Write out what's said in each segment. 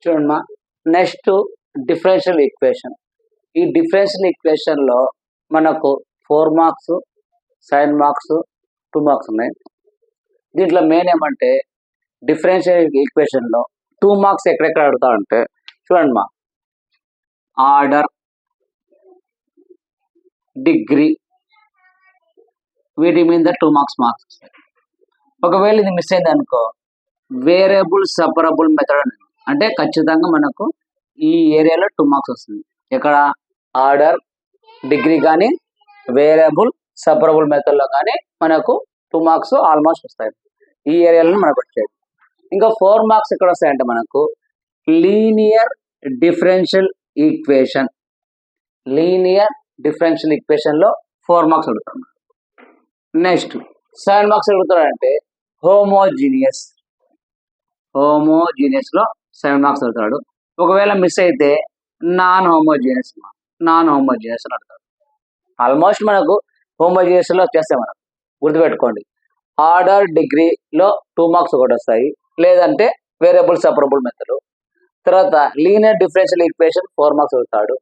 చూడమ్మా, next differential equation. ఈ differential equation లో మనకు 4 మార్క్స్, 7 మార్క్స్, 2 మార్క్స్ ఉన్నాయి. దీంట్లో మెయిన్ ఏమంటే డిఫరెన్షియల్ ఈక్వేషన్ లో 2 మార్క్స్ ఎక్కడెక్కడ అడుగుతా అంటే చూడండి మా, ఆర్డర్, డిగ్రీ, వీటి మీద 2 మార్క్స్. ఒకవేళ ఇది మిస్ అయింది అనుకో, వేరియబుల్ సపరబుల్ మెథడ్ అంటే ఖచ్చితంగా మనకు ఈ ఏరియాలో 2 మార్క్స్ వస్తుంది. ఇక్కడ ఆర్డర్, డిగ్రీ కానీ వేరియబుల్ సపరబుల్ మెథడ్లో కానీ మనకు 2 మార్క్స్ ఆల్మోస్ట్ వస్తాయి. ఈ ఏరియాలో మనకు వచ్చాయి. ఇంకా 4 మార్క్స్ ఎక్కడ వస్తాయంటే మనకు linear differential equation. Linear differential equation లో 4 మార్క్స్ అడుగుతారు. నెక్స్ట్ 7 మార్క్స్ అడుగుతాడంటే హోమోజీనియస్ లో 7 మార్క్స్ అడుగుతాడు. ఒకవేళ మిస్ అయితే నాన్ హోమోజీనియస్ అని అడుగుతాడు. ఆల్మోస్ట్ మనకు హోమోజీనియస్ లో వచ్చేస్తాయి. మనం గుర్తుపెట్టుకోండి, ఆర్డర్, డిగ్రీలో 2 మార్క్స్ ఒకటి వస్తాయి, లేదంటే వేరియబుల్ సపరబుల్ మెథడ్. తర్వాత లీనియర్ డిఫరెన్షియల్ ఈక్వేషన్ 4 మార్క్స్ అడుగుతాడు.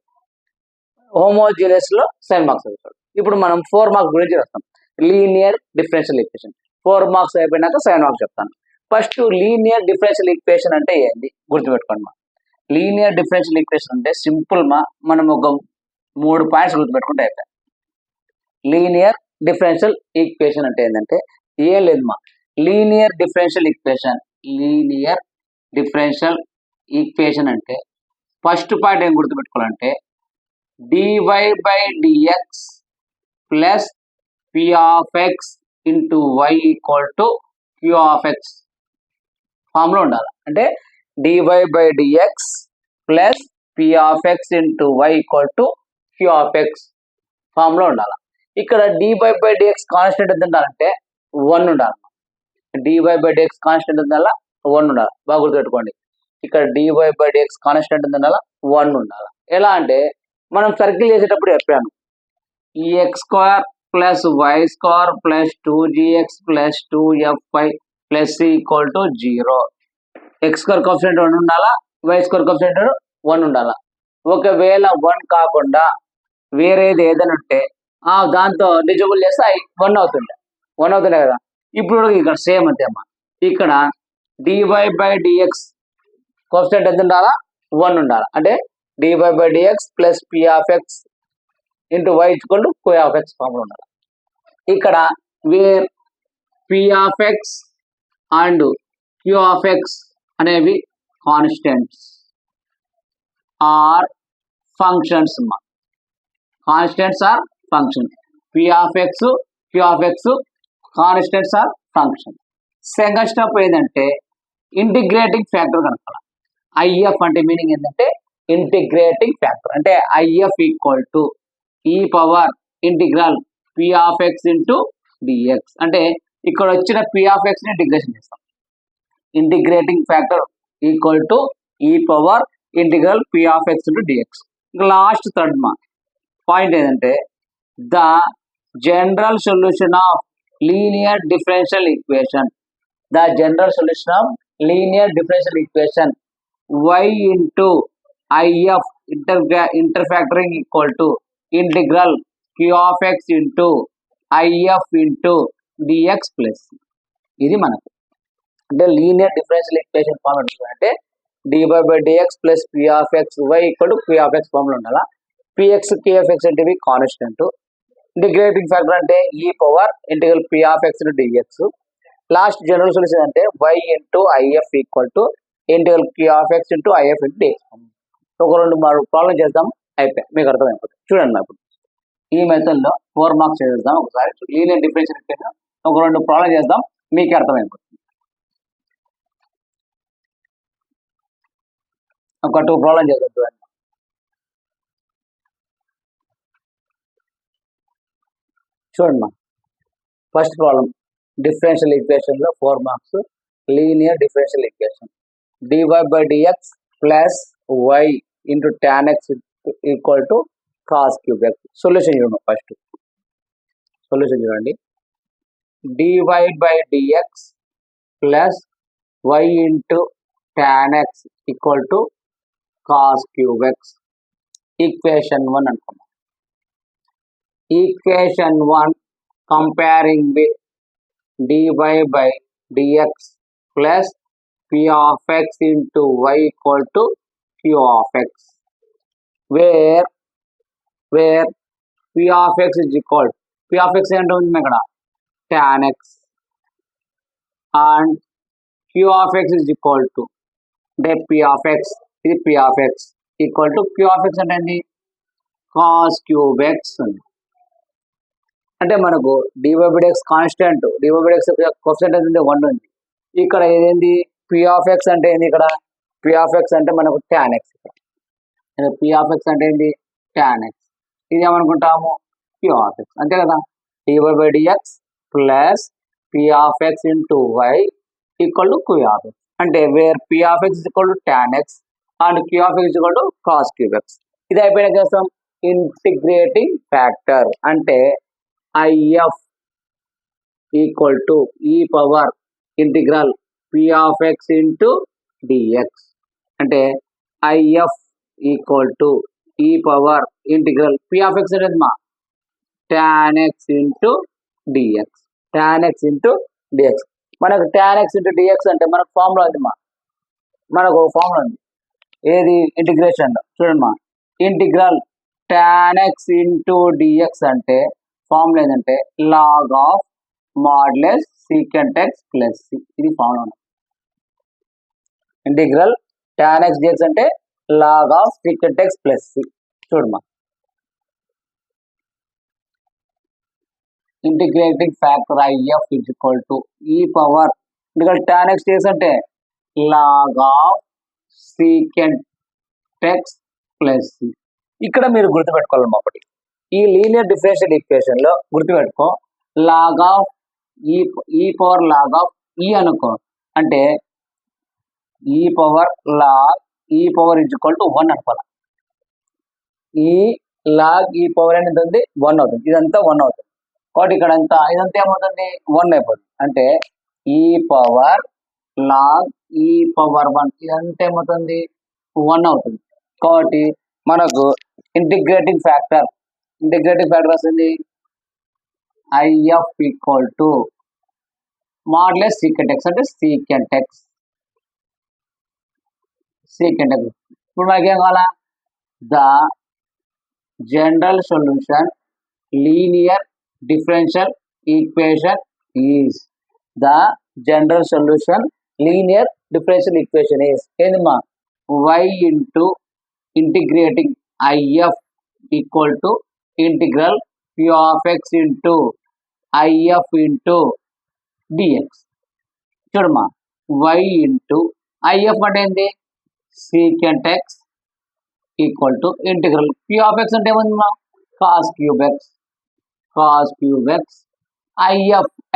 హోమోజీనియస్ లో 7 మార్క్స్ అడుగుతాడు. ఇప్పుడు మనం 4 మార్క్స్ గురించి వస్తాం. లీనియర్ డిఫరెన్షియల్ ఈక్వేషన్ 4 మార్క్స్ అయిపోయినాక 7 మార్క్స్ చెప్తాను. ఫస్ట్ లీనియర్ డిఫరెన్షియల్ ఈక్వేషన్ అంటే ఏంది గుర్తుపెట్టుకోండి మా. లీనియర్ డిఫరెన్షియల్ ఈక్వేషన్ అంటే సింపుల్ మా, మనం ఒక 3 పాయింట్స్ గుర్తుపెట్టుకుంటే అయిపోయాయి. లీనియర్ డిఫరెన్షియల్ ఈక్వేషన్ అంటే ఏంటంటే ఏం లేదు మా, లీనియర్ డిఫరెన్షియల్ ఈక్వేషన్ అంటే ఫస్ట్ పాయింట్ ఏం గుర్తుపెట్టుకోవాలంటే dy by dx plus p of x into y equal to q of x ఫామ్లో ఉండాలి. అంటే dy by dx plus p of x into y equal to q of x ఫామ్లో ఉండాలి. ఇక్కడ dy by dx constant ఎంత ఉండాలంటే 1 ఉండాలి. dy by dx constant ఎంత ఉండాలా? 1 ఉండాలి. బాగా గుర్తుపెట్టుకోండి, ఇక్కడ dy by dx కాన్స్టెంట్ ఎంత ఉండాలా? 1 ఉండాలి. ఎలా అంటే మనం సర్కిల్ చేసేటప్పుడు చెప్పాను, ఈ x square plus y square plus 2gx plus 2fy plus c equal to 0. X square coefficient 1 ఉండాలా, వై స్క్వేర్ కోఎఫిషియంట్ 1 ఉండాలా. ఒకవేళ 1 కాకుండా వేరేది ఏదైనా ఉంటే దాంతో డిజిబుల్ చేస్తే 1 అవుతుండే కదా. ఇప్పుడు ఇక్కడ సేమ్ అంతే అమ్మా, ఇక్కడ dy by dx కోఎఫిషియంట్ ఎంత ఉండాలా? 1 ఉండాలి. అంటే dy by dx plus p of x into y equal to q of x formula ఉండాలి. ఇక్కడ where p of x and q of x అనేవి constants or functions. Constants or function. p of x, q of x constants or function. Second step ఏంటంటే integrating factor కనుక్కోవాలి. IF అంటే meaning ఏంటంటే integrating factor. అంటే IF equal to e power integral p of x into dx. అంటే ఇక్కడ వచ్చిన p of x ని integration చేస్తాం. Integrating factor equal to e power integral p of x into dx. Last third point ఏంటంటే the general solution of linear differential equation. The general solution of linear differential equation y into IF ఇంటర్ఫాక్టరింగ్ equal to integral q of x into IF into dx plus. ఇది మనకు అంటే linear differential equation form అంటే dy by dx plus p of x y equal to q of x ఫార్మ్లో ఉండాలా. px q of x అంటే constant. Integrating factor అంటే ఈ power integral p of x into dx. Last general solution అంటే y into IF equal to integral q of x into IF into dx. ఒక 2 problem చేద్దాం, అయిపోయాయి, మీకు అర్థమైపోతుంది. చూడండి, ఇప్పుడు ఈ మెథడ్లో 4 మార్క్స్ చేద్దాం. ఒకసారి లీనియర్ డిఫరెన్షియల్ ఈక్వేషన్ ఒక 2 ప్రాబ్లం చేద్దాం, మీకు అర్థమైపోతుంది. ఒక 2 ప్రాబ్లం చేద్దాం. చూడండి, ఫస్ట్ ప్రాబ్లం డిఫరెన్షియల్ ఈక్వేషన్ లో 4 marks. Linear differential equation dy by dx plus y into tan x equal to cos cube x. Solution చూడండి, ఫస్ట్ సొల్యూషన్ చూడండి. dy by dx plus y into tan x equal to cos cube X. Equation 1 అనుకున్నాం. Equation 1 comparing with dy by dx plus p of x into y equal to q of x, where p of x is equal, p of x ఏంటో ఉంది ఇక్కడ tan x and q of x is equal to అంటే p of x, ఇది p of x equal to q of x అంటే ఏంటి cos cube x ఉంది. అంటే మనకు dy by dx constant, dy by dx coefficient అంటే 1 ఉంది. ఇక్కడ ఏదేంటి p of x అంటే ఏంది, ఇక్కడ p of x అంటే మనకు tan x, p of x అంటే ఏంటి tan x, ఇది ఏమనుకుంటాము q of x అంతే కదా. dy by dx plus p of x into y equal to q of x అంటే wear p of x is equal to tan x and q of x is equal to cos cube x. ఇది అయిపోయిన కోసం integrating factor అంటే if equal to e power integral p of x into dx అంటే if equal to e power integral p of x అనేది మా tan x into dx, tan x into dx. మనకు tan x into dx అంటే మనకు formula ఉంది మా, మనకు formula ఉంది ఏది ఇంటిగ్రేషన్ చూడండి మా, integral tan x into dx అంటే ఫార్ములా ఏంటంటే log of modulus secant x plus c, ఇది ఫార్ములా ఉంది. ఇంటిగ్రల్ tan x dx అంటే log of secant x plus c. చూడమ్మా integrating factor if is equal to e power integral tan x dx అంటే log of secant x plus c. ఇక్కడ మీరు గుర్తుపెట్టుకోవాలి ఒకటి, ఈ లీనియర్ డిఫరెన్షియల్ ఈక్వేషన్ లో గుర్తుపెట్టుకో లాగ్ ఆఫ్ ఈ పవర్ లాగ్ ఆఫ్ ఈ అనుకో అంటే ఈ పవర్ లాగ్ ఈ పవర్ ఇజ్ ఈక్వల్ టు 1 అనుకోవాలి. ఈ లాగ్ ఈ పవర్ అనేది ఉంది 1 అవుతుంది, ఇదంతా 1 అవుతుంది కాబట్టి ఇక్కడ అంతా ఇదంతా ఏమవుతుంది 1 అయిపోతుంది. అంటే ఈ పవర్ లాగ్ ఈ పవర్ 1 ఇదంతా ఏమవుతుంది 1 అవుతుంది. కాబట్టి మనకు ఇంటిగ్రేటింగ్ ఫ్యాక్టర్ వస్తుంది if equal to modulus secant x అంటే secant x. ఇప్పుడు మనకి ఏం కావాలా, the general solution linear differential equation is, the general solution linear differential equation is ఏందమ్మా y into integrating if equal to integral p of x into if into dx. చూడమ్మా y into if అంటే ఏంటి secant x equal to integral p of x అంటే ఏముందమ్మా cos cube x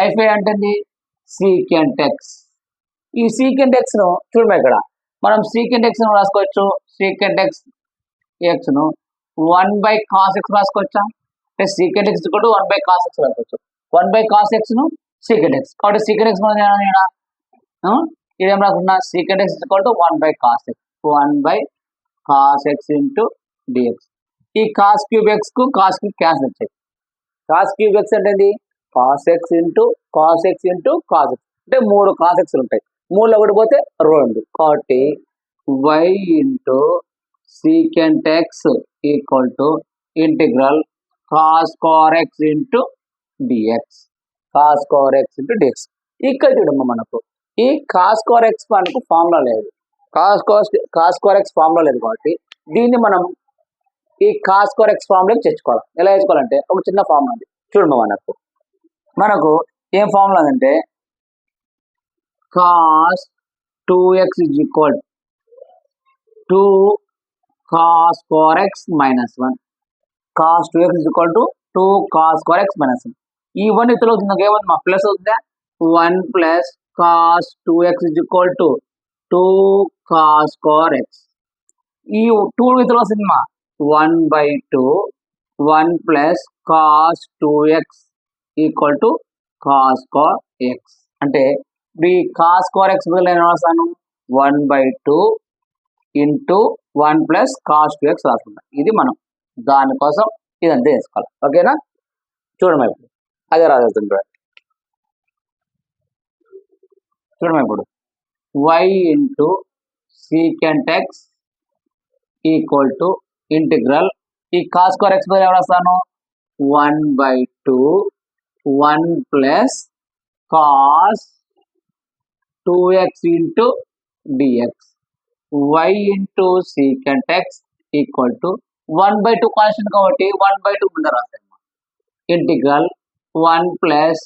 if అంటే ఏంటి secant x. ఈ secant x ను చూడమ్మా ఇక్కడ మనం secant x ను రాసుకోవచ్చు, secant x ను 1 by cos x రాసుకోవచ్చా అంటే secant x కూడా 1 by cos x రాసుకోవచ్చు. 1 by cos x ను secant x కాబట్టి secant x మనం ఇదేం రాకుండా secant x equal to 1 by cos x, 1 by cos x into dx. ఈ cos cube x కు cos cube క్యాన్సిల్ వచ్చాయి. cos cube x అంటే ఏంటి cos x into cos x into cos x అంటే 3 cos x ఉంటాయి, 3లో ఒకటి పోతే 2 కాబట్టి y into secant x equal to integral cos x into dx, ఇక్కడ చూడమ్మా మనకు ఈ cos x మనకు ఫార్ములా లేదు, cos x ఫార్ములా లేదు కాబట్టి దీన్ని మనం ఈ cos x ఫార్ములాకి తెచ్చుకోవాలి. ఎలా తెచ్చుకోవాలంటే ఒక చిన్న ఫార్ములా ఉంది చూడమ్మా, మనకు ఏం ఫార్ములా అంటే cos 2x is equal to cos x minus 1, cos 2x is equal to 2 cos x minus 1. ఈ 1 ఇతలో అవుతుంది ఏమవుతుంది మా ప్లస్ అవుతుందా 1 plus cos 2x is equal to 2 cos x. ఈ 2 ఇతలో వస్తుంది మా 1 by 2 1 plus cos 2x equal to cos x అంటే ఈ cos x బదులు నేను రాస్తాను 1/2 ఇంటూ 1 ప్లస్ కాస్ 2x రాసుకుంటాం. ఇది మనం దానికోసం ఇదంతా వేసుకోవాలి. ఓకేనా? చూడమా ఇప్పుడు అదే రాసేస్తుంది చూడమా ఇప్పుడు y into secant x equal to integral ఈ కాస్ స్క్వేర్ ఎక్స్ బదులు ఎవరు రాస్తాను 1/2 1 plus cos 2x into dx y into secant x equal to 1/2 constant కాబట్టి 1/2 ముందర రాస్తాను integral 1 plus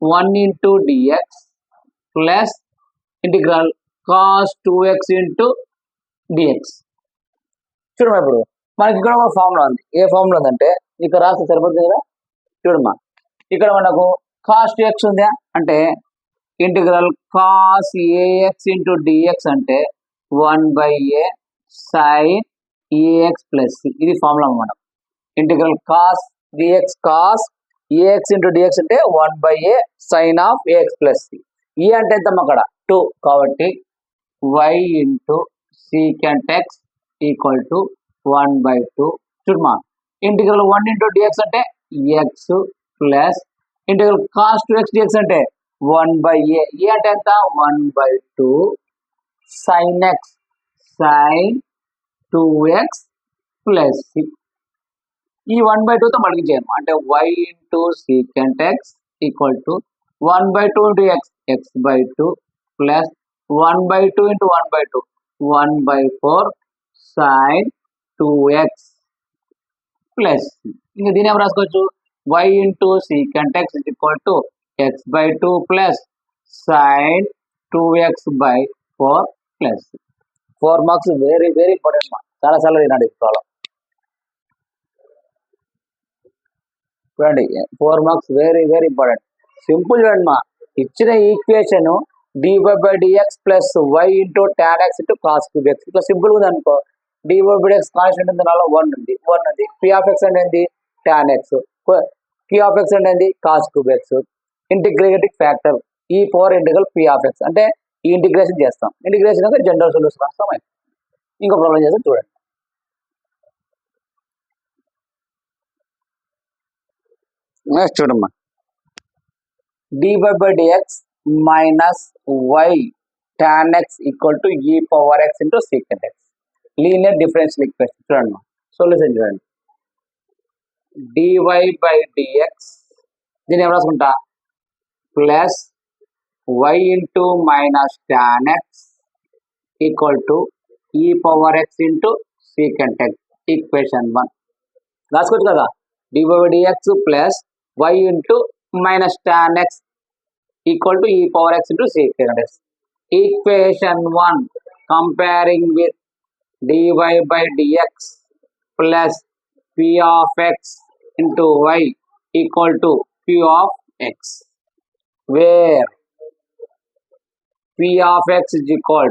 1 into dx plus integral cos 2x into dx. చూడమ్మా ఇప్పుడు మనకి ఇక్కడ ఒక ఫార్ములా ఉంది. ఏ ఫార్ములా ఉందంటే ఇక్కడ రాస్తే సరిపోతుంది కదా. చూడమ్మా ఇక్కడ మనకు కాస్ 2x ఉందా అంటే integral cos a x into dx అంటే 1/a sine a x plus c. ఇది ఫార్ములా మనం integral cos d x cos a x into dx అంటే 1/a sine of a x plus c. ఈ అంటే ఎంత అక్కడ 2 కాబట్టి y into secant x equal to 1/2. చూడమా ఇంటిగ్రల్ 1 ఇంటూ డిఎక్స్ అంటే x plus integral cos 2x d x అంటే 1/a. ఈ అంటే ఎంత 1/2 sine x sine 2x plus c. ఈ 1/2తో మల్టిప్లై చేయము అంటే y into secant x equal to 1/2 into x x/2 plus 1/2 into 1/2 1/4 sine 2x plus ఇంకా దీని ఏం రాసుకోవచ్చు y into secant x equal to x/2 plus sine 2x/4 plus 4 marks very very important marks. చాలా సార్లు వినండి problem చూడండి 4 marks very very important. Simple చూడండి మా ఇచ్చిన equation dy/dx plus y into tan x into cos 2x ఇట్లా simple ఉంది అనుకో. dy/dx కాన్స్టెంట్ ఉంది నాలో 1 ఉంది p ఆఫ్ x అంటే ఏంటి tan x q of x అంటే ఏంటి కాస్ 2x ఇంటిగ్రేటింగ్ ఫ్యాక్టర్ ఈ power integral p of x అంటే ఈ ఇంటిగ్రేషన్ చేస్తాం. ఇంటిగ్రేషన్ అంటే జనరల్ సొల్యూషన్ రాస్తాం. ఇంకో ప్రాబ్లం చేస్తాం చూడండి. నెక్స్ట్ చూడమ్మా dy/dx minus y tan x equal to e power x into secant x. Linear differential equation చూడండి సొల్యూషన్ చూడండి dy/dx దీన్ని ఏం రాసుకుంటా plus y into minus tan x equal to e power x into secant x. Equation 1 రాసుకోవచ్చు కదా dy/dx plus y into minus tan x equal to e power x into secant x. Equation 1 comparing with dy/dx plus p of x into y equal to q of x, where p of x is equal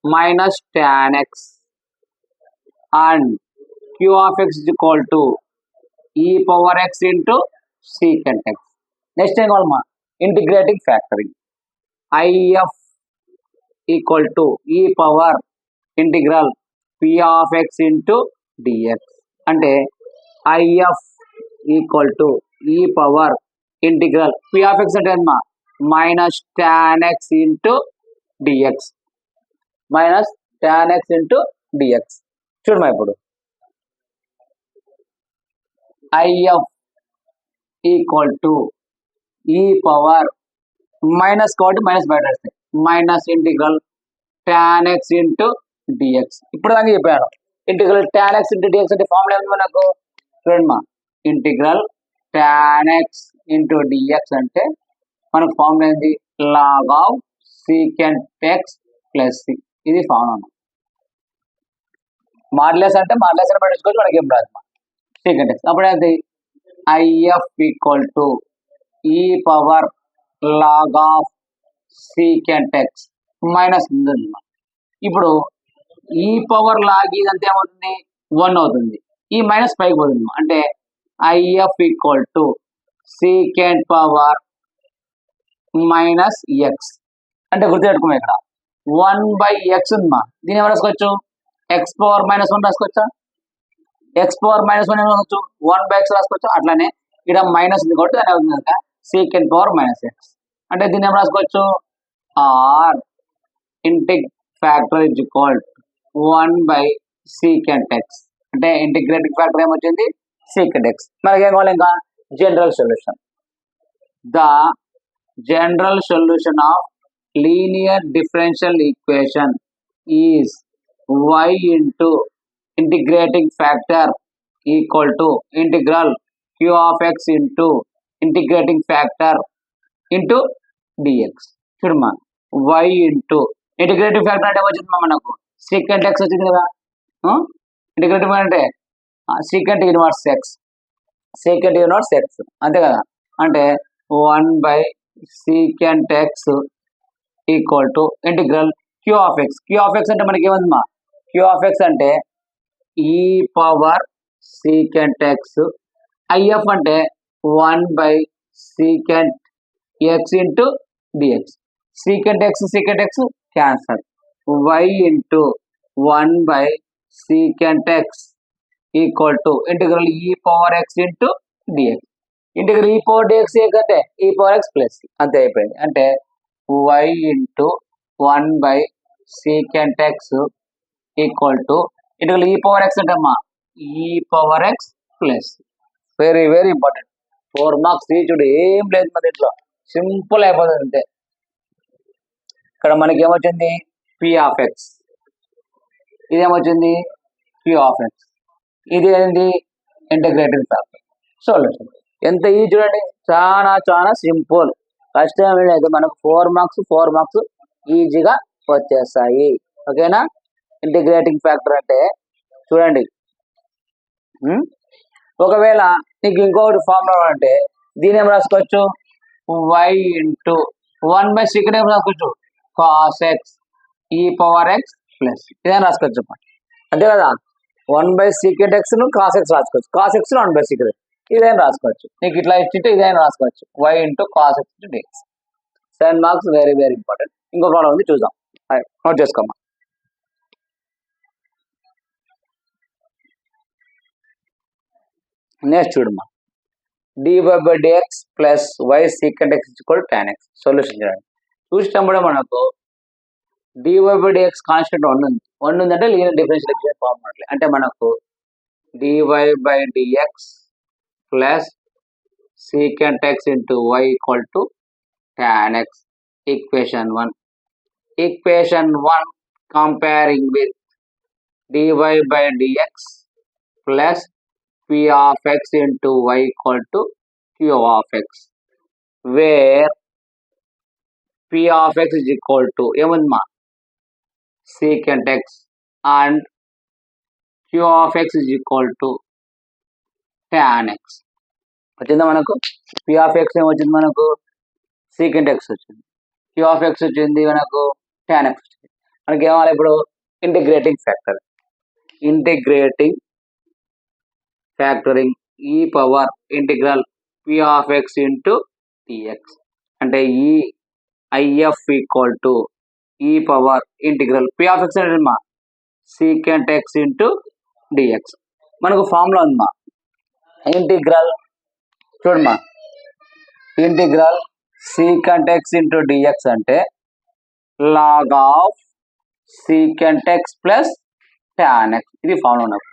minus tan x and q of x is equal to e power x into secant x. Next time all integrating factoring if equal to e power integral p of x into dx అంటే if equal to e power integral p of x అంటే ఏంటమ్మా minus tan x into dx minus tan x into dx. చూడమ్మా ఇప్పుడు if equal to e power minus కాబట్టి minus బయట వస్తాయి minus integral tan x into dx. ఇప్పుడు దాకా చెప్పాను integral tan x into dx అంటే ఫార్ములా ఏమి మనకు చూడండి మా integral tan x into dx అంటే మనకు ఫార్ములా ఏంది log of secant x plus c. ఇది ఫార్ములా మాడ్యులస్ అంటే మాడ్యులస్ అని పట్టించుకోవచ్చు మనకి ఏం రాదు సీకెంట్ ఎక్స్. అప్పుడు అది IF equal to e power log of secant x minus ఉంది. ఇప్పుడు ఈ పవర్ లాగ్ ఇదంతా ఏమవుతుంది 1 అవుతుంది. ఈ మైనస్ పైకి పోతుంది అంటే if equal to secant power minus X అంటే గుర్తుపెట్టుకున్నాం ఇక్కడ 1/x ఉందమ్మా, దీని ఏమైనా రాసుకోవచ్చు x⁻−1 రాసుకోవచ్చా, x⁻−1 ఏమైనా రాసుకోవచ్చు 1/x రాసుకోవచ్చు. అట్లానే ఇక్కడ మైనస్ ఉంది కాబట్టి దాని అవుతుంది కనుక sec⁻−x అంటే దీన్ని ఏమైనా రాసుకోవచ్చు ఆర్ ఇంటిగ్ ఫ్యాక్టర్ ఇజ్ ఈక్వల్ 1/sec⁻x అంటే ఇంటిగ్రేటింగ్ ఫ్యాక్టర్ ఏమొచ్చింది sec⁻x. మనకి ఏం కావాలి ఇంకా general solution. The general solution of linear differential equation is y into integrating factor equal to integral q of x into integrating factor into dx. చూడమ్మా y into integrating factor అంటే వచ్చింది మనకు sec⁻x వచ్చింది కదా. ఇంటిగ్రేటివ్ అంటే sec⁻1x అంతే కదా. అంటే 1/sec⁻x equal to integral q of x. q of x అంటే మనకి ఏముందమ్మా q of x అంటే e⁻sec⁻x, if అంటే 1/sec⁻x into dx. sec⁻x cancel, y into 1/sec⁻x equal to integral e⁻x into dx. Integral e⁻dx అంటే e⁻x plus అంతే అయిపోయింది. అంటే y into 1/sec⁻x equal to integral e⁻x అంటే అమ్మా e⁻x plus. Very very important. 4 marks తీర్చుడు ఏం లేదు మన దీంట్లో, సింపుల్ అయిపోతుంది అంతే. ఇక్కడ మనకి ఏమొచ్చింది p of x, ఇదేమొచ్చింది q of x, ఇది ఏంది ఇంటిగ్రేటింగ్ ఫ్యాక్టర్. సొల్యూషన్ ఎంత ఈజీ చూడండి, చాలా చాలా సింపుల్, కష్టం లేదు. మనకు 4 మార్క్స్ ఈజీగా వచ్చేస్తాయి. ఓకేనా. ఇంటిగ్రేటింగ్ ఫ్యాక్టర్ అంటే చూడండి, ఒకవేళ నీకు ఇంకొకటి ఫార్ములా అంటే దీని ఏం రాసుకోవచ్చు y into 1/sec ఏం రాసుకోవచ్చు cos x e⁻x ప్లస్ ఇదేం రాసుకోవచ్చు అంతే కదా. 1/sec⁻x ను cos x రాసుకోవచ్చు, cos x ను 1/sec ఇదేం రాసుకోవచ్చు. నీకు ఇట్లా ఇచ్చింటే ఇదేం రాసుకోవచ్చు y into cos x dx. 7 marks very very important. ఇంకో ప్రాబ్లం ఉంది చూద్దాం, నోట్ చేసుకోమ్మా. నెక్స్ట్ చూడమ్మా, dy/dx plus y sec⁻x tan x. Solution చేయండి. చూసినప్పుడు మనకు dy/dx కాన్స్టెంట్ 1 ఉందంటే లీనియర్ డిఫరెన్షియల్ ఈక్వేషన్ ఫార్మ్ ఉన్నట్లే. అంటే మనకు dy/dx plus sec⁻x into y equal to tan x. Equation 1 comparing with dy/dx plus p of x into y equal to q of x, where p of x is equal to ఏముందమ్మా sec⁻x and q of x is equal to tan x. వచ్చిందా మనకు p of x ఏమొచ్చింది మనకు sec⁻x వచ్చింది, q of x వచ్చింది మనకు tan x వచ్చింది. మనకి ఏమాలి ఇప్పుడు integrating factoring e integral p of x into dx. అంటే if equal to e integral p of x అంటే మా sec⁻x into dx. మనకు ఫార్ములా ఉందమ్మా ఇంటిగ్రల్ చూడమ్మా, ఇంటిగ్రల్ sec⁻x into dx అంటే log of sec⁻x plus tan x. ఇది ఫార్ములా ఉన్నది.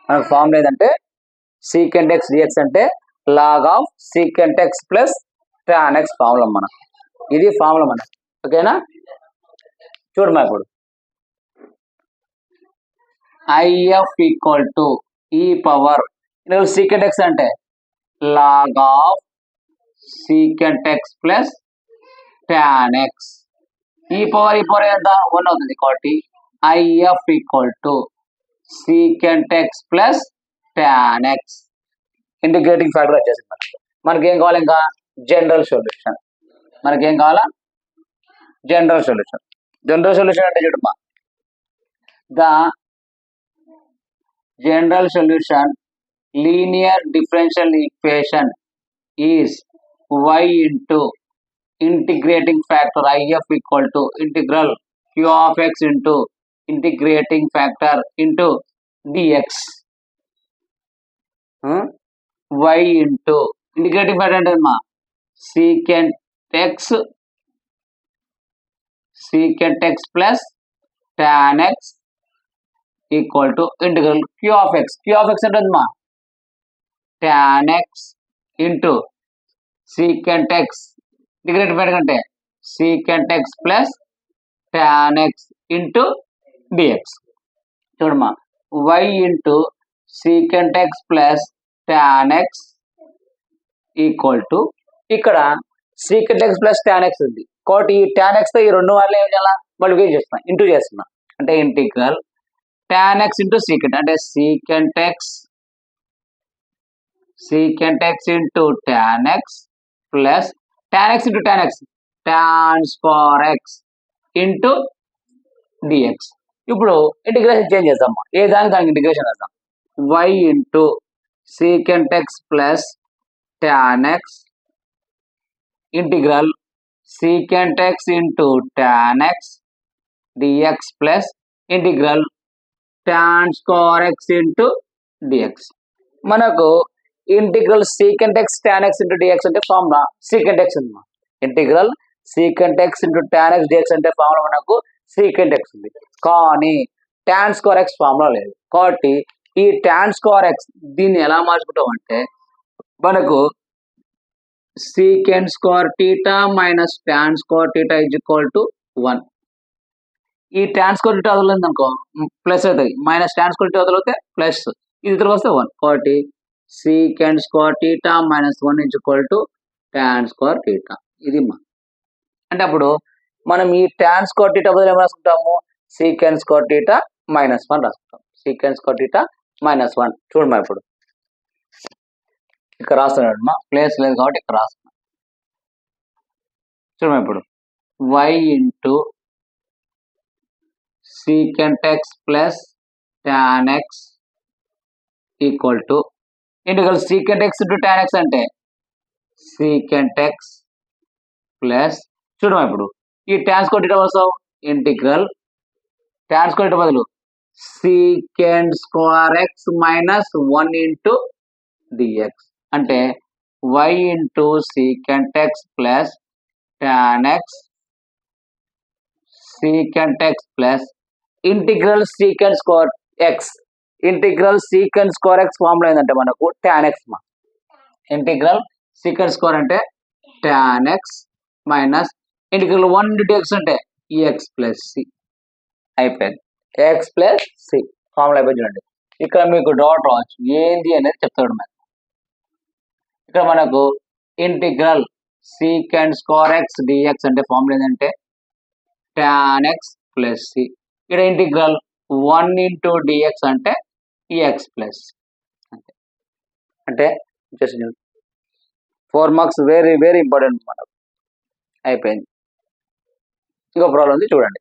మనకు ఫార్ములా ఏదంటే sec⁻x dx అంటే log of sec⁻x plus tan x formula మనకు. ఇది ఫార్ములా మనకు. ఓకేనా. చూడమ్మా ఇప్పుడు if ఈక్వల్ టు sec⁻x అంటే log of sec⁻x plus tan x. ఈ పవర్ ఎంత 1 అవుతుంది కాబట్టి if equal to sec⁻x plus tan x. Integrating factor వచ్చేసింది మనకి ఏం కావాలి ఇంకా జనరల్ సొల్యూషన్. మనకేం కావాలా జనరల్ సొల్యూషన్. అంటే చూడమ్మా, the general solution linear differential equation is y into integrating factor IF equal to integral Q of x into integrating factor into dx y into integrating factor అంటే మా secant x plus tan x equal to integral Q of x అంటే మా tan x into secant x integrating factor అంటే secant x plus tan x into dx చూడమ్మా y into secant x plus tan x equal to ఇక్కడ secant x plus tan x ఉంది కాబట్టి ఈ tan x తో ఈ రెండు వాళ్ళు ఏం చేయాలి మల్టిప్లై చేస్తున్నాం ఇంటూ చేస్తున్నాం అంటే integral tan x into secant అంటే secant x into tan x plus tan x into tan x tan square x into dx ఇప్పుడు ఇంటిగ్రేషన్ చేంజ్ చేద్దాం ఏ దానికి ఇంటిగ్రేషన్ చేద్దాం y into secant x plus tan x integral secant x into tan x dx plus integral tan square x into dx మనకు integral secant x tan x into dx అంటే formula secant x ఉంది integral secant x into tan x dx అంటే formula మనకు secant x ఉంది కానీ tan square x formula లేదు కాబట్టి ఈ tan square x దీన్ని ఎలా మార్చుకుంటాం అంటే మనకు secant square theta minus tan square theta is equal to 1 ఈ tan square theta వదలలేదు అనుకో ప్లస్ అవుతుంది మైనస్ tan square theta వదిలితే ప్లస్ ఇది ఇద్దరు వస్తే 1 కాబట్టి secant square theta minus 1 is equal to tan square theta ఇది మా అంటే అప్పుడు మనం ఈ tan square theta బదులు ఏం రాసుకుంటాము secant square theta minus 1 రాసుకుంటాం secant square theta minus 1 చూడమ్మా ఇప్పుడు ఇక్కడ రాస్తున్నాడు మా ప్లేస్ లేదు కాబట్టి ఇక్కడ రాస్తున్నాం చూడమ్మా ఇప్పుడు y into secant x plus tan x equal to integral secant x into tan x అంటే secant x plus చూడమ్మా ఇప్పుడు ఈ tan square theta వస్తావు ఇంటిగ్రల్ tan square theta బదులు secant square x minus 1 into dx అంటే y into secant x plus tan x secant x plus integral secant square x formula ఏంటంటే మనకు tan x మా integral secant square అంటే tan x minus integral 1 into dx అంటే x plus c అయిపోయింది x plus c formula అయిపోయింది చూడండి ఇక్కడ మీకు డాట్ రావచ్చు ఏంది అనేది చెప్తాడు మరి ఇక్కడ మనకు integral secant square x dx అంటే ఫార్ములా ఏంటంటే tan x plus c ఇక్కడ ఇంటిగ్రల్ 1 into dx అంటే x plus అంటే just 4 marks very very important మనకు అయిపోయింది ఇంకో ప్రాబ్లం ఉంది చూడండి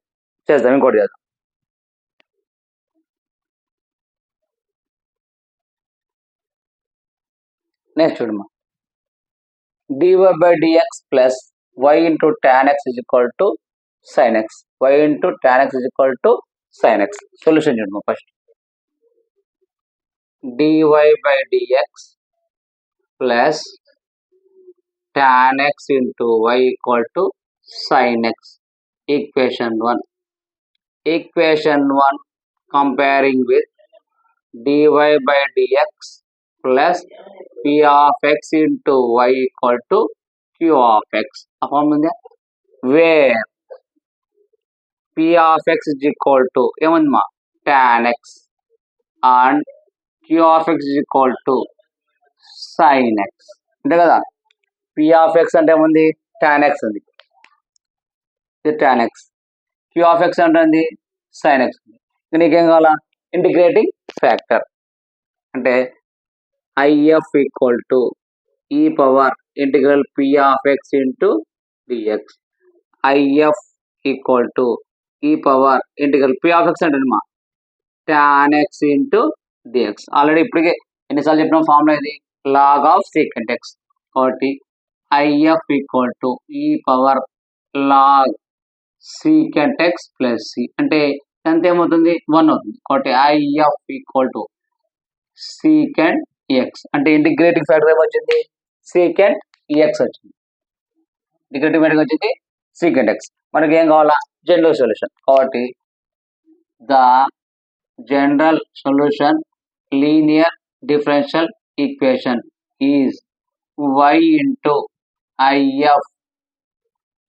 చేద్దాం ఇంకోటి చేద్దాం నెక్స్ట్ చూడమ్మా dy by dx plus y into tan x is equal to sin x y into tan x is equal to sin x solution చూడమ్మా first dy by dx plus tan x into y equal to sin x equation 1 comparing with dy by dx plus p of x into y equal to q of x ఆ form ఉంది wear p of x is equal to ఏముంది మా tan x and q of x is equal to sin x అంతే కదా p of x అంటే ఏముంది tan x ఉంది ఇది tan x q of x అంటే ఉంది sin x ఉంది నీకేం కావాలా ఇంటిగ్రేటింగ్ ఫ్యాక్టర్ అంటే if equal to e power integral p of x into dx if equal to e power integral p of x అంటే మా tan x into dx already ఇప్పటికే ఎన్నిసార్లు చెప్పిన ఫార్ములా ఇది log of secant x కాబట్టి IF equal to e power log secant x plus c అంటే ఎంత ఏమవుతుంది 1 అవుతుంది కాబట్టి IF equal to secant x అంటే ఇంటిగ్రేటింగ్ ఫ్యాక్టర్ ఏమొచ్చింది సీకెంట్ ఎక్స్ వచ్చింది ఇంటిగ్రేటింగ్ ఫ్యాక్టర్ వచ్చింది సీకెంట్ ఎక్స్ మనకి ఏం కావాలా జనరల్ సొల్యూషన్ కాబట్టి the general solution linear differential equation is y into if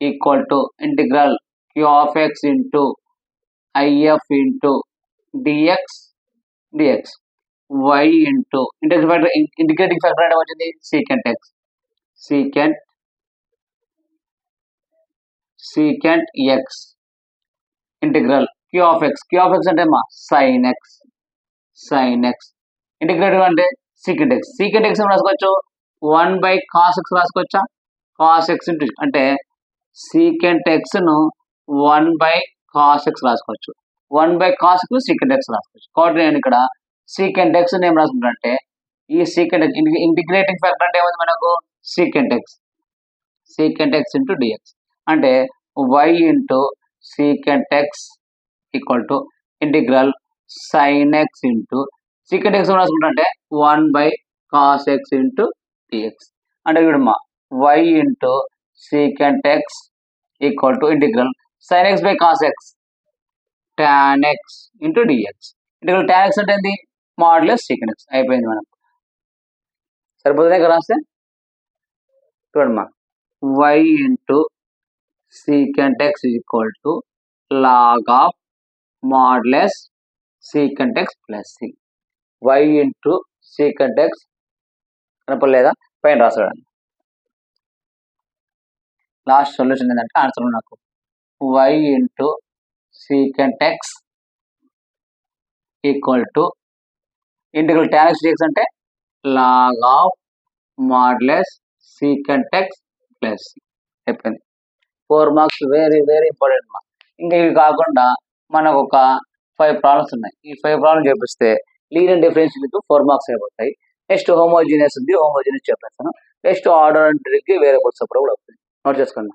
equal to integral q of x into if into dx y into integrating factor అంటే వచ్చింది secant x integral q of x అంటే మా sin x integrating అంటే secant x రాసుకోవచ్చు 1 by cos x రాసుకోవచ్చా cos x into అంటే secant x ను 1 by cos x రాసుకోవచ్చు 1 by cos x secant x రాసుకోవచ్చు కాబట్టి నేను ఇక్కడ secant x ని ఏం రాసుకుంటానంటే ఈ secant x ఇంటిగ్రేటింగ్ ఫ్యాక్టర్ అంటే ఏముంది మనకు secant x into dx అంటే y into secant x equal to integral sin x into secant x రాసుకుంటానంటే 1 by cos x into dx అంటే చూడమ్మా y into secant x equal to integral sin x by cos x tan x into dx integral tan x అంటే ఏంది modulus secant x అయిపోయింది మనకు సరిపోతుందా ఇక్కడ రాస్తే చూడమ్మా y into secant x equal to log of modulus secant x plus c y into secant x కనపడలేదా పైన రాసాడు last solution ఏంటంటే ఆన్సర్ నాకు y into secant x equal to integral tan x dx అంటే log of modulus secant x plus c అయిపోయింది 4 marks very very important mark ఇంకా ఇవి కాకుండా మనకు ఒక 5 ప్రాబ్లమ్స్ ఉన్నాయి ఈ 5 ప్రాబ్లమ్స్ చేపిస్తే లీనియర్ డిఫరెన్షియల్ 4 మార్క్స్ అయిపోతాయి నెక్స్ట్ హోమోజీనియస్ ఉంది హోమోజీనియస్ చెప్పేస్తాను నెక్స్ట్ ఆర్డర్ అండ్ వేరియబుల్స్ అప్పుడు కూడా వస్తుంది నోట్ చేసుకోండి